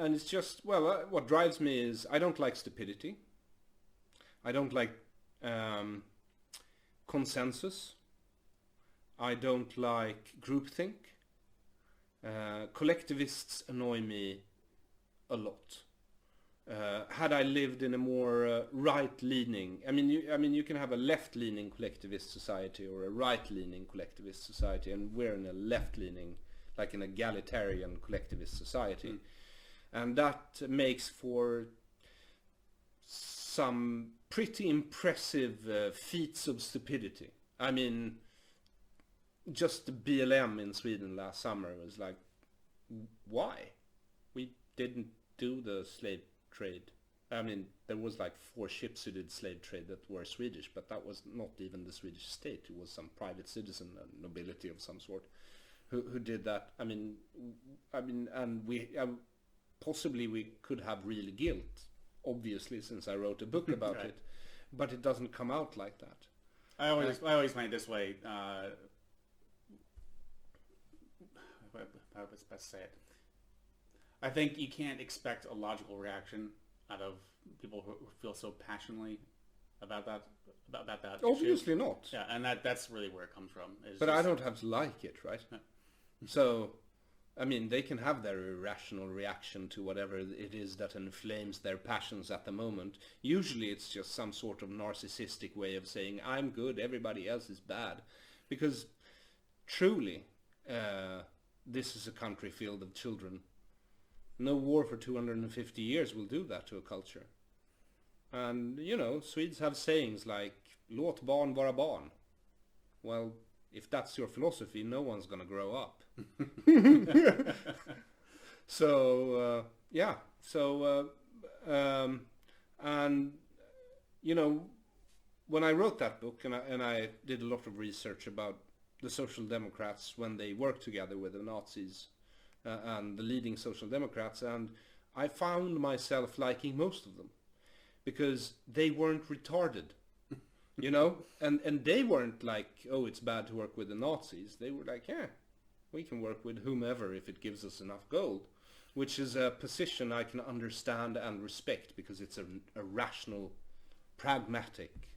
it's just, what drives me is I don't like stupidity. I don't like consensus. I don't like groupthink. Collectivists annoy me a lot. Had I lived in a more right-leaning, you can have a left-leaning collectivist society or a right-leaning collectivist society, and we're in a left-leaning, like an egalitarian collectivist society, and that makes for some pretty impressive feats of stupidity. I mean, just the BLM in Sweden last summer was like, why? We didn't do the slave trade. I mean, there was like 4 ships who did slave trade that were Swedish, but that was not even the Swedish state. It was some private citizen, nobility of some sort, who did that. I mean, and we possibly we could have real guilt, obviously, since I wrote a book about Right. it. but it doesn't come out like that. I always find it this way. How is best to say it? I think you can't expect a logical reaction out of people who feel so passionately about that Obviously issue. not. Yeah, and that's really where it comes from. But I don't have to like it, right? Yeah. So, I mean, they can have their irrational reaction to whatever it is that inflames their passions at the moment. Usually it's just some sort of narcissistic way of saying, I'm good, everybody else is bad. Because truly, this is a country filled with children. No war for 250 years will do that to a culture. And, you know, Swedes have sayings like, låt barn vara barn. Well, if that's your philosophy, no one's going to grow up. So, yeah. So, and, you know, when I wrote that book, and I did a lot of research about the Social Democrats when they worked together with the Nazis and the leading Social Democrats, and I found myself liking most of them because they weren't retarded, you know, and they weren't like, oh, it's bad to work with the Nazis. They were like, yeah, we can work with whomever if it gives us enough gold, which is a position I can understand and respect because it's a rational, pragmatic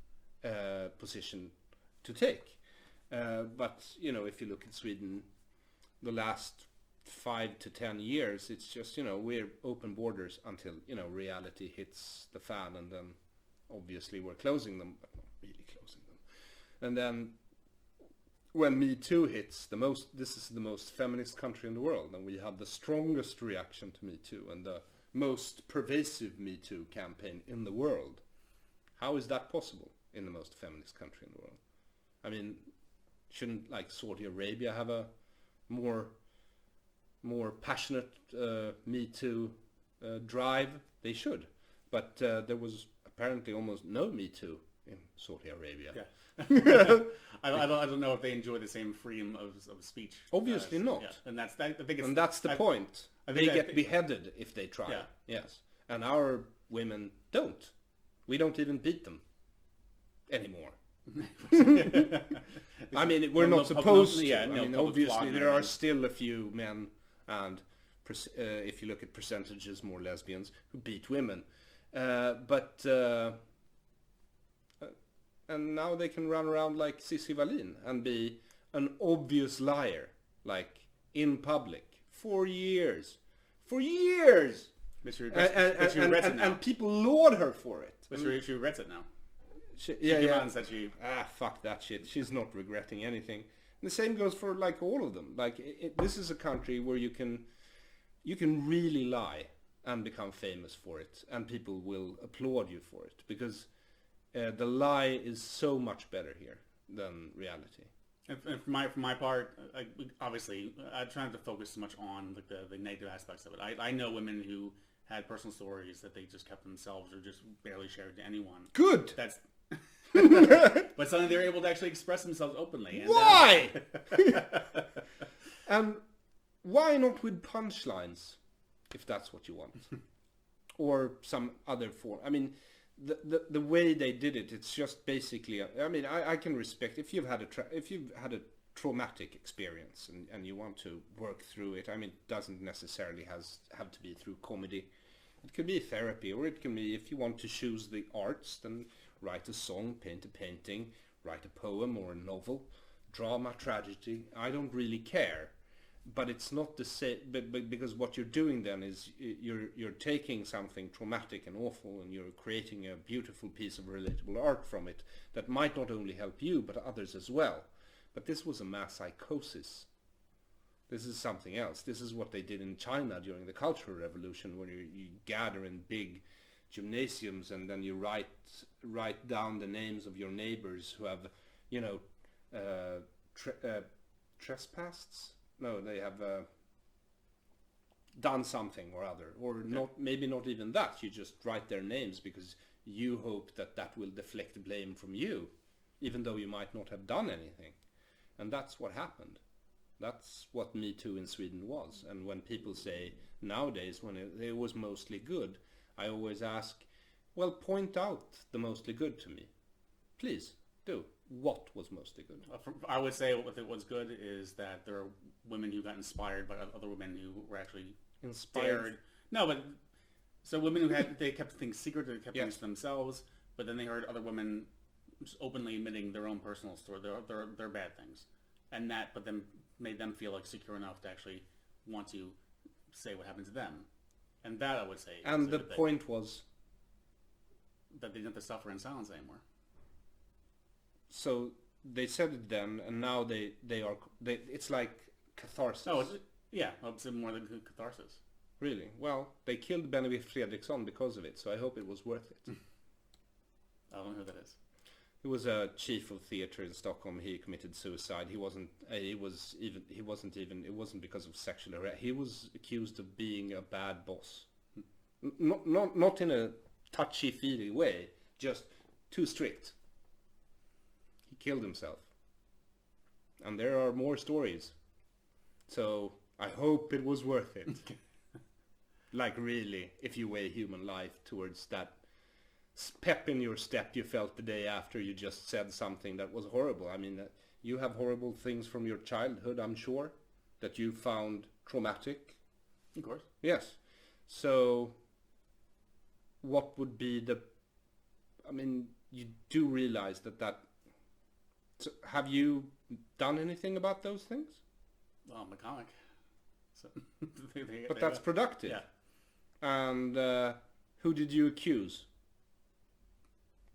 position to take. But, you know, if you look at Sweden, the last 5 to 10 years, it's just, you know, we're open borders until, you know, reality hits the fan, and then obviously we're closing them, but not really closing them. And then when Me Too hits, this is the most feminist country in the world, and we had the strongest reaction to Me Too and the most pervasive Me Too campaign in the world. How is that possible in the most feminist country in the world? I mean, shouldn't like Saudi Arabia have a more passionate Me Too drive? They should, but there was apparently almost no Me Too in Saudi Arabia. Yeah. I don't know if they enjoy the same freedom of speech. Obviously not. Yeah. And I think it's, and that's the point. They get beheaded if they try. Yeah. Yes, and our women don't. We don't even beat them anymir. I mean, we're not supposed to. Yeah, I mean, obviously there are still a few men, and if you look at percentages, more lesbians who beat women. But and now they can run around like Cissi Wallin and be an obvious liar, like in public, for years. But she regrets it now. And people laud her for it. But she regrets it now. She fuck that shit. She's not regretting anything. And the same goes for like all of them. Like this is a country where you can really lie and become famous for it, and people will applaud you for it because the lie is so much better here than reality. And for my part, obviously, I try not to focus so much on like the negative aspects of it. I know women who had personal stories that they just kept themselves or just barely shared to anyone. Good. That's but suddenly they're able to actually express themselves openly. And why? And why not with punchlines, if that's what you want, or some other form? I mean, the way they did it, it's just basically. I mean, I can respect if you've had a traumatic experience and you want to work through it. I mean, it doesn't necessarily have to be through comedy. It could be therapy, or it can be if you want to choose the arts, then write a song, paint a painting, write a poem or a novel, drama, tragedy. I don't really care, but it's not the same. But because what you're doing then is you're taking something traumatic and awful, and you're creating a beautiful piece of relatable art from it that might not only help you but others as well. But this was a mass psychosis. This is something else. This is what they did in China during the Cultural Revolution, where you gather in big gymnasiums and then you write down the names of your neighbors who have, you know, trespassed. No, they have done something or other, or not. Maybe not even that. You just write their names because you hope that will deflect blame from you, even though you might not have done anything. And that's what happened. That's what Me Too in Sweden was. And when people say nowadays, when it was mostly good, I always ask, Well, point out the mostly good to me. Please, do. What was mostly good? I would say what was good is that there are women who got inspired by other women who were actually Inspired? No, but so women who they kept things secret, they kept Yes. things to themselves, but then they heard other women just openly admitting their own personal story, their bad things, and that but then made them feel like secure enough to actually want to say what happened to them, and that I would say. And is a the good thing, point was, that they didn't have to suffer in silence anymore. so they said it then, and now they it's like catharsis. Oh, yeah, it's more than catharsis. Really? Well, they killed Benedikt Fredriksson because of it, so I hope it was worth it. I don't know who that is. He was a chief of theatre in Stockholm. He committed suicide. It wasn't because of sexual harassment. He was accused of being a bad boss. Not in a touchy-feely way, just too strict. He killed himself. And there are more stories. So I hope it was worth it. Like really, if you weigh human life towards that pep in your step you felt the day after you just said something that was horrible. I mean, you have horrible things from your childhood, I'm sure, that you found traumatic. Of course. Yes. So what would be the... I mean, you do realize that... So have you done anything about those things? Well, I'm a comic. So But that's productive. Yeah. And who did you accuse?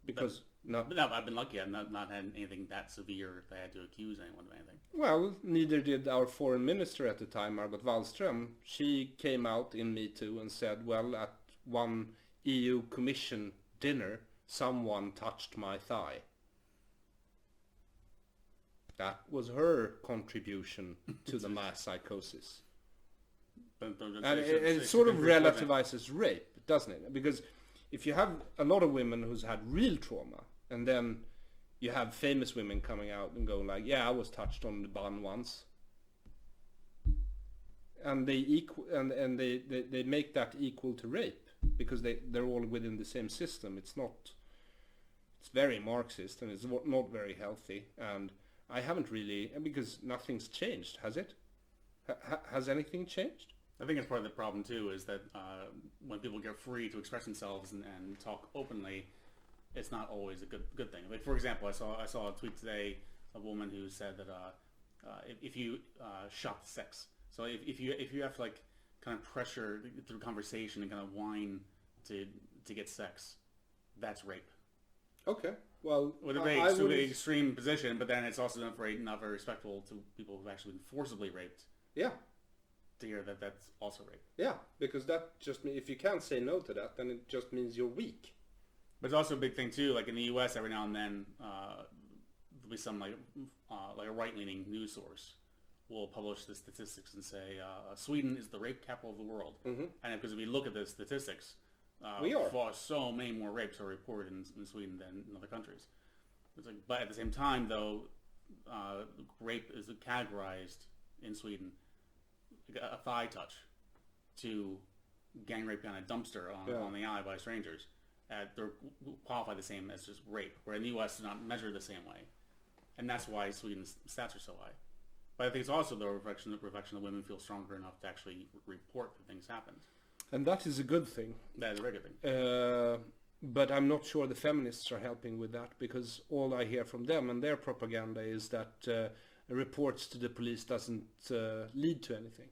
Because... No. But no, I've been lucky. I've not had anything that severe that I had to accuse anyone of anything. Well, neither did our foreign minister at the time, Margot Wallström. She came out in Me Too and said, well, at one EU Commission dinner, someone touched my thigh. That was her contribution to the mass psychosis. And it sort of relativizes rape, doesn't it? Because if you have a lot of women who's had real trauma, and then you have famous women coming out and going like, yeah, I was touched on the bun once. And they they make that equal to rape because they're all within the same system. It's very Marxist and it's not very healthy. And I haven't really, because nothing's changed, has it? Has anything changed? I think it's part of the problem too is that when people get free to express themselves and talk openly, it's not always a good thing. Like for example, I saw a tweet today of a woman who said that if you shop sex, so if you have to like kind of pressure through conversation and kind of whine to get sex, that's rape. Okay, well, With a very extreme position, but then it's also not very respectful to people who've actually been forcibly raped. Yeah. To hear that that's also rape. Yeah, because that just means if you can't say no to that, then it just means you're weak. But it's also a big thing too. Like in the U.S., every now and then there'll be some like a right-leaning news source will publish the statistics and say Sweden is the rape capital of the world. Mm-hmm. And because if we look at the statistics, so many more rapes are reported in Sweden than in other countries. It's like, but at the same time, though, rape is categorized in Sweden. A thigh touch to gang rape on a dumpster on the alley by strangers. They're qualified the same as just rape, where in the U.S. it's not measured the same way. And that's why Sweden's stats are so high. But I think it's also the reflection that women feel stronger enough to actually report that things happened. And that is a good thing. That is a very good thing. But I'm not sure the feminists are helping with that, because all I hear from them and their propaganda is that reports to the police doesn't lead to anything.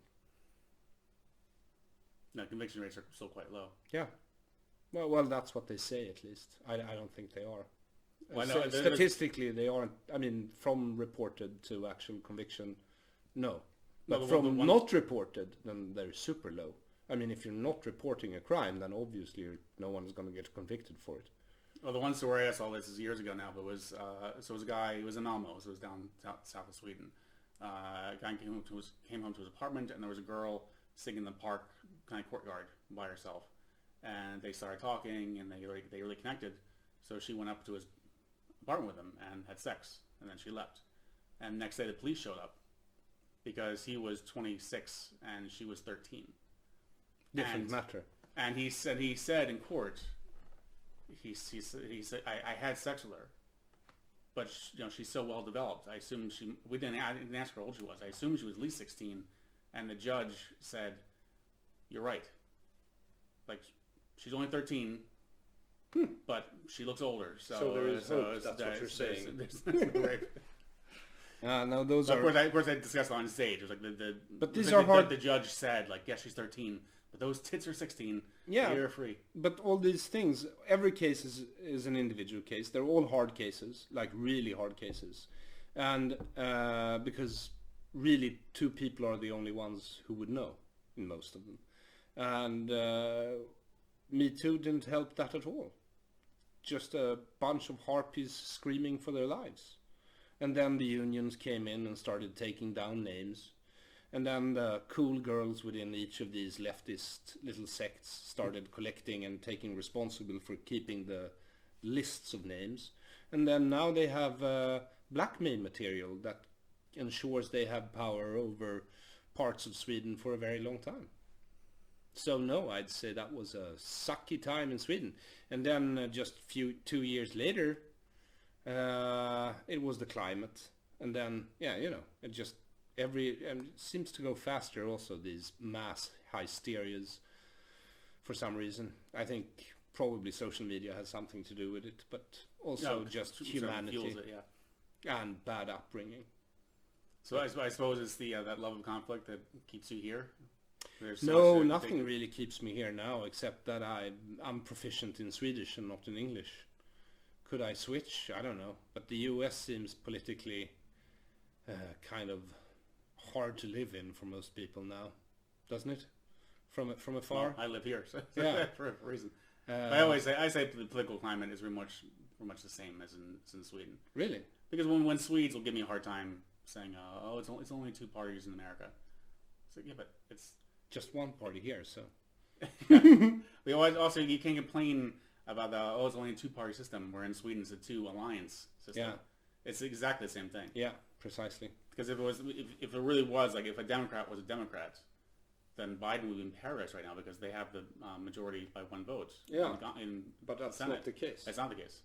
No, conviction rates are still quite low. Yeah. Well, that's what they say at least. I don't think they are. Well, no, statistically, they aren't. I mean, from reported to actual conviction, no. But No, from not reported, then they're super low. I mean, if you're not reporting a crime, then obviously no one is going to get convicted for it. Well, the one story I saw, this is years ago now, but it was a guy, he was in Malmo, so it was down south of Sweden. A guy came home to his apartment, and there was a girl sitting in the park kind of courtyard by herself. And they started talking, and they really connected. So she went up to his apartment with him and had sex, and then she left. And next day the police showed up because he was 26 and she was 13. Different matter. And he said in court, I had sex with her, but she's so well developed. I assume we didn't ask her how old she was. I assumed she was at least 16, and the judge said, "You're right. Like, she's only 13, but she looks older." So there is hope. That's what you're saying. There's no rape. No, those So are. of course, I discussed it on stage. It was like But these are hard. The judge said, like, yeah, she's 13, but those tits are 16. Yeah. You're free. But all these things, every case is an individual case. They're all hard cases, like really hard cases, and because really 2 people are the only ones who would know in most of them, and Me Too didn't help that at all. Just a bunch of harpies screaming for their lives. And then the unions came in and started taking down names. And then the cool girls within each of these leftist little sects started collecting and taking responsible for keeping the lists of names. And then now they have blackmail material that ensures they have power over parts of Sweden for a very long time. So no, I'd say that was a sucky time in Sweden. And then just 2 years later, it was the climate, and then it just and it seems to go faster also, these mass hysterias for some reason. I think probably social media has something to do with it, but also just humanity fuels it, yeah. And bad upbringing. So I suppose it's the that love of conflict that keeps you here. No, nothing really keeps me here now, except that I'm proficient in Swedish and not in English. Could I switch? I don't know. But the US seems politically kind of hard to live in for most people now, doesn't it? From afar. Well, I live here, so yeah, for a reason. I say the political climate is very much the same as in Sweden. Really? Because when Swedes will give me a hard time saying, "Oh, it's only 2 parties in America," it's like, yeah, but it's just one party here, so. Also, you can't complain about it's only a 2-party system, where in Sweden it's a 2 alliance system. Yeah. It's exactly the same thing. Yeah, precisely. Because if it really was, like, if a Democrat was a Democrat, then Biden would be in paradise right now, because they have the majority by 1 vote. Yeah, in but that's Senate. not the case. That's not the case.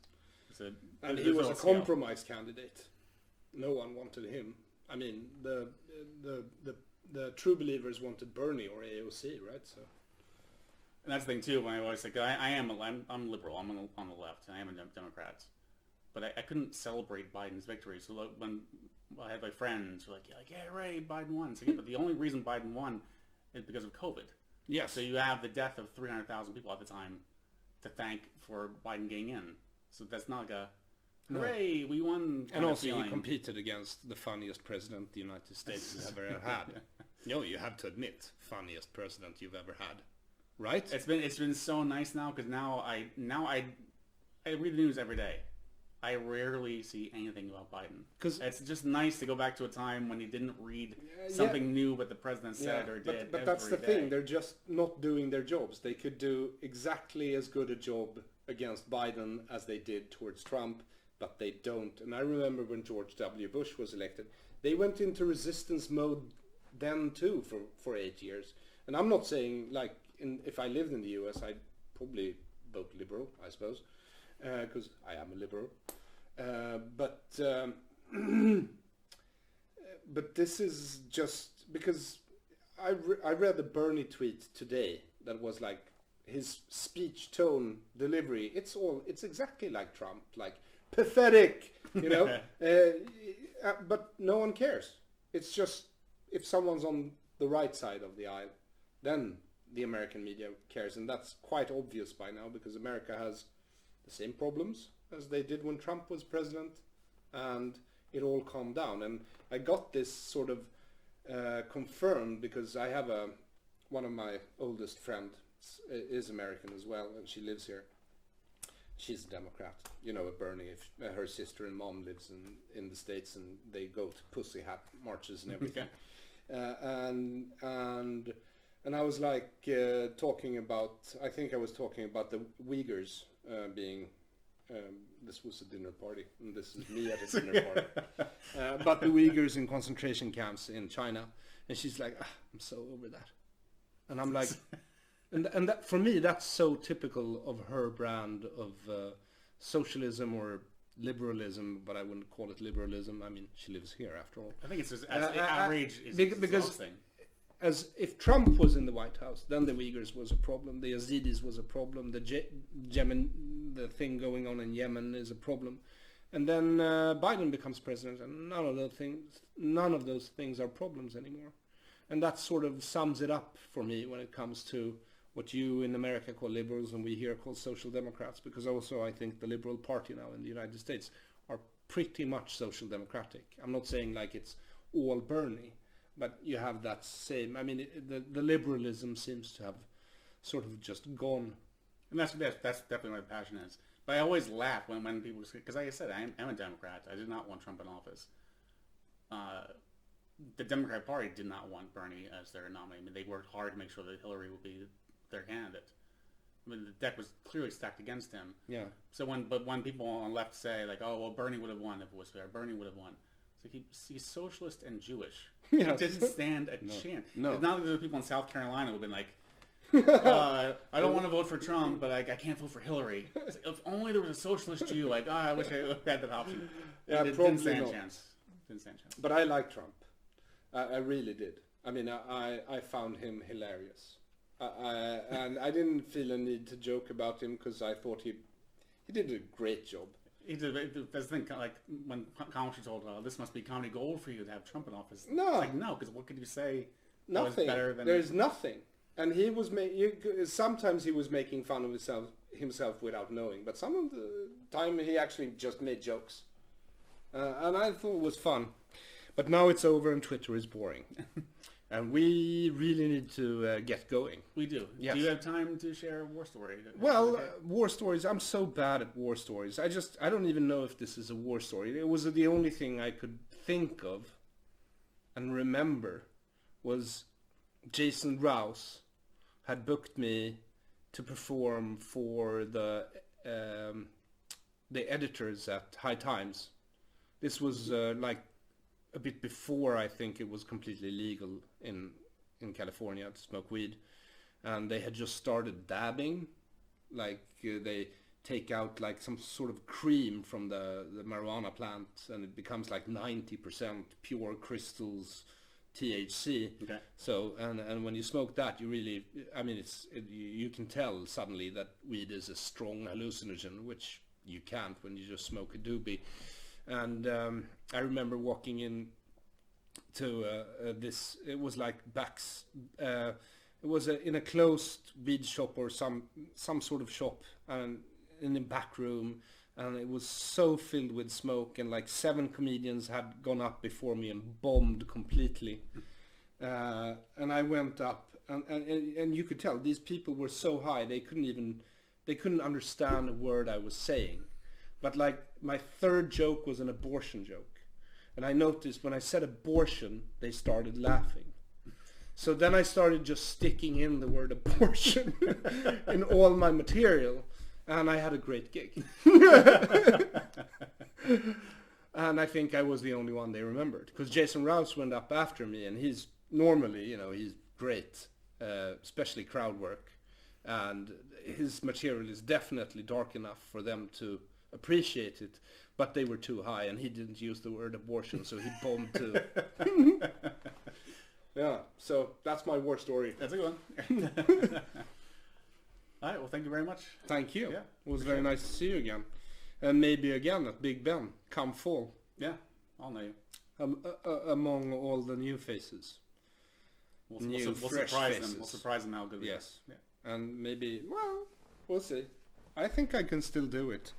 And he was a compromise candidate. No one wanted him. I mean, the true believers wanted Bernie or AOC, right? So. And that's the thing too. When I always say, I'm liberal. I'm on the left. I am a Democrat, but I couldn't celebrate Biden's victory. So when I had my friends who were like, yeah, right, Biden won. So, yeah, but the only reason Biden won is because of COVID. Yes. So you have the death of 300,000 people at the time to thank for Biden getting in. So that's not like a hooray, we won. And also, he competed against the funniest president the United States has ever had. No, you have to admit, funniest president you've ever had. Right? It's been so nice now, because now I read the news every day. I rarely see anything about Biden. Because it's just nice to go back to a time when you didn't read something new what the president said or did. But that's the thing. They're just not doing their jobs. They could do exactly as good a job against Biden as they did towards Trump, but they don't. And I remember when George W. Bush was elected, they went into resistance mode then too for 8 years. And I'm not saying, like, if I lived in the US, I'd probably vote liberal, I suppose, because I am a liberal. But this is just because I read the Bernie tweet today that was like his speech tone delivery. It's exactly like Trump, like pathetic, you know. But no one cares. It's just if someone's on the right side of the aisle, then the American media cares, and that's quite obvious by now because America has the same problems as they did when Trump was president, and it all calmed down. And I got this sort of confirmed because I have one of my oldest friends is American as well, and she lives here. She's a Democrat, you know, Bernie. If her sister and mom lives in the States, and they go to pussy hat marches and everything. And I was like talking about, I think I was talking about the Uyghurs being, this was a dinner party, and this is me at a dinner party, but the Uyghurs in concentration camps in China, and she's like, I'm so over that. And I'm like, And that, for me, that's so typical of her brand of socialism or liberalism, but I wouldn't call it liberalism. I mean, she lives here after all. I think it's just outrage is because exhausting. as if Trump was in the White House, then the Uyghurs was a problem, the Yazidis was a problem, the thing going on in Yemen is a problem, and then Biden becomes president, and none of those things are problems anymore, and that sort of sums it up for me when it comes to what you in America call liberals and we here call social democrats, because also I think the Liberal Party now in the United States are pretty much social democratic. I'm not saying like it's all Bernie, but you have that same, I mean, the liberalism seems to have sort of just gone. And that's definitely where the passion is. But I always laugh when people, because like I said, I am a Democrat. I did not want Trump in office. The Democrat Party did not want Bernie as their nominee. I mean, they worked hard to make sure that Hillary would be their candidate. I mean, the deck was clearly stacked against him. Yeah. So when people on the left say like, oh well, Bernie would have won if it was fair. Bernie would have won. So he's socialist and Jewish. Yes. He didn't stand a chance. No. It's not that there were people in South Carolina who have been like, I don't want to vote for Trump, but I can't vote for Hillary. Like, if only there was a socialist Jew, like, I wish I had that option. Yeah, didn't stand a chance. Didn't stand a chance. But I like Trump. I really did. I mean, I found him hilarious. And I didn't feel a need to joke about him because I thought he did a great job. He did. That's the thing, like when comics are told, this must be comedy gold for you to have Trump in office. No. It's like, no, because what could you say? Nothing. Better than There's nothing. And he was sometimes he was making fun of himself without knowing, but some of the time he actually just made jokes, and I thought it was fun. But now it's over and Twitter is boring. And we really need to get going. We do. Yes. Do you have time to share a war story? Well, war stories, I'm so bad at war stories. I don't even know if this is a war story. It was the only thing I could think of and remember was Jason Rouse had booked me to perform for the editors at High Times. This was like a bit before I think it was completely legal in California to smoke weed, and they had just started dabbing, like they take out like some sort of cream from the marijuana plant and it becomes like 90% pure crystals THC. Okay. So and when you smoke that, you really, I mean, you can tell suddenly that weed is a strong hallucinogen, which you can't when you just smoke a doobie. And I remember walking in to this. It was like it was in a closed weed shop or some sort of shop, and in the back room, and it was so filled with smoke, and like 7 comedians had gone up before me and bombed completely. And I went up, and you could tell these people were so high they couldn't understand a word I was saying. But like my third joke was an abortion joke, and I noticed when I said abortion, they started laughing. So then I started just sticking in the word abortion in all my material, and I had a great gig. And I think I was the only one they remembered, because Jason Rouse went up after me, and he's normally, he's great, especially crowd work, and his material is definitely dark enough for them to appreciate it, but they were too high, and he didn't use the word abortion, so he bombed too. Yeah, so that's my war story. That's a good one. All right, well, thank you very much. Thank you. Yeah, it was very nice to see you again. And maybe again at Big Ben, come fall. Yeah, I'll know you. Among all the new faces. We'll Fresh surprise faces. them. We'll surprise them how good we are. Yes. Yeah. And maybe, well, we'll see. I think I can still do it.